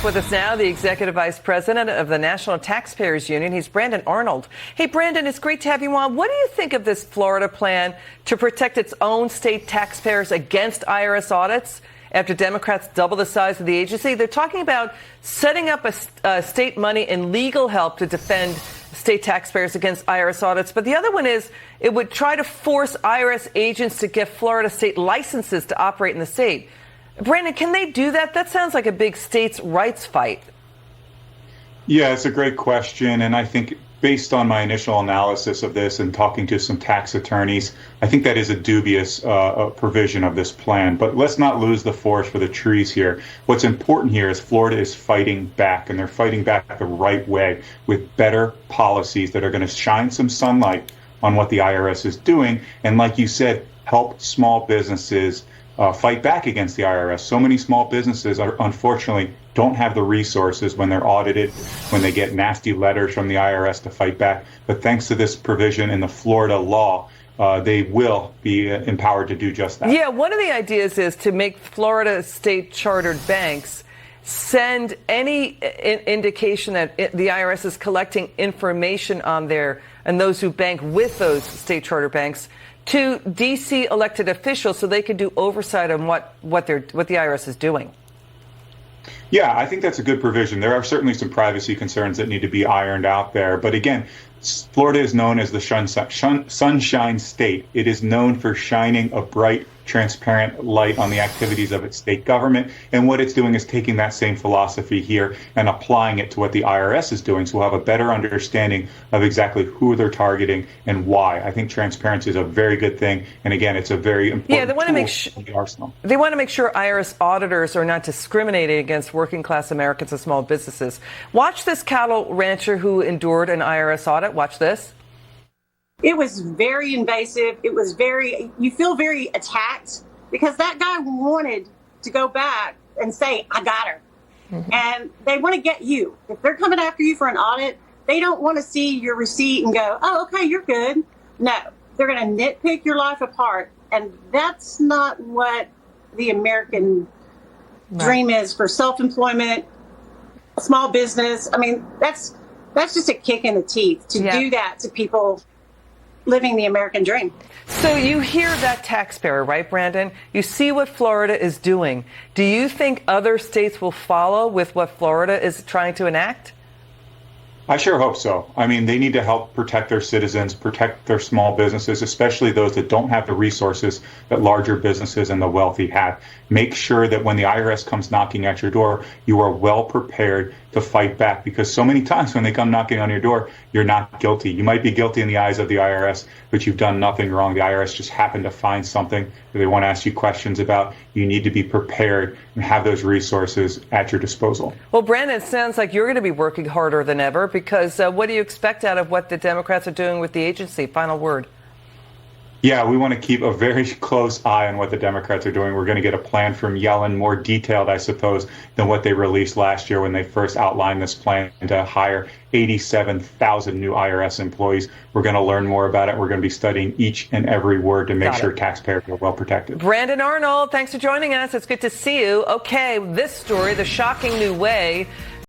back with us now, the Executive Vice President of the National Taxpayers Union. He's Brandon Arnold. Hey, Brandon, it's great to have you on. What do you think of this Florida plan to protect its own state taxpayers against IRS audits after Democrats double the size of the agency? They're talking about setting up a state money and legal help to defend state taxpayers against IRS audits. But the other one is it would try to force IRS agents to get Florida state licenses to operate in the state. Brandon, can they do that? That sounds like a big states' rights fight. Yeah, it's a great question. And I think based on my initial analysis of this and talking to some tax attorneys, I think that is a dubious provision of this plan. But let's not lose the forest for the trees here. What's important here is Florida is fighting back, and they're fighting back the right way with better policies that are going to shine some sunlight on what the IRS is doing. And like you said, help small businesses fight back against the IRS. So many small businesses unfortunately don't have the resources when they're audited, when they get nasty letters from the IRS to fight back. But thanks to this provision in the Florida law, they will be empowered to do just that. Yeah, one of the ideas is to make Florida state chartered banks send any indication that the IRS is collecting information on and those who bank with those state charter banks to D.C. elected officials so they can do oversight on what the IRS is doing. Yeah, I think that's a good provision. There are certainly some privacy concerns that need to be ironed out there. But again, Florida is known as the Sunshine State. It is known for shining a bright, transparent light on the activities of its state government. And what it's doing is taking that same philosophy here and applying it to what the IRS is doing. So we'll have a better understanding of exactly who they're targeting and why. I think transparency is a very good thing. And again, it's a very important they want to make They want to make sure IRS auditors are not discriminating against working class Americans and small businesses. Watch this cattle rancher who endured an IRS audit. Watch this. It was very invasive. You feel very attacked because that guy wanted to go back and say, I got her. Mm-hmm. And they want to get you. If they're coming after you for an audit, they don't want to see your receipt and go, oh, okay, you're good. No, they're going to nitpick your life apart. And that's not what the American dream is for self-employment, small business. I mean, that's just a kick in the teeth to do that to people living the American dream. So you hear that taxpayer, right, Brandon? You see what Florida is doing. Do you think other states will follow with what Florida is trying to enact? I sure hope so. I mean, they need to help protect their citizens, protect their small businesses, especially those that don't have the resources that larger businesses and the wealthy have. Make sure that when the IRS comes knocking at your door, you are well prepared to fight back, because so many times when they come knocking on your door, you're not guilty. You might be guilty in the eyes of the IRS, but you've done nothing wrong. The IRS just happened to find something that they want to ask you questions about. You need to be prepared and have those resources at your disposal. Well, Brandon, it sounds like you're going to be working harder than ever, because what do you expect out of what the Democrats are doing with the agency? Final word. Yeah, we want to keep a very close eye on what the Democrats are doing. We're going to get a plan from Yellen, more detailed, I suppose, than what they released last year when they first outlined this plan to hire 87,000 new IRS employees. We're going to learn more about it. We're going to be studying each and every word to make sure taxpayers are well protected. Brandon Arnold, thanks for joining us. It's good to see you. Okay, this story, the shocking new way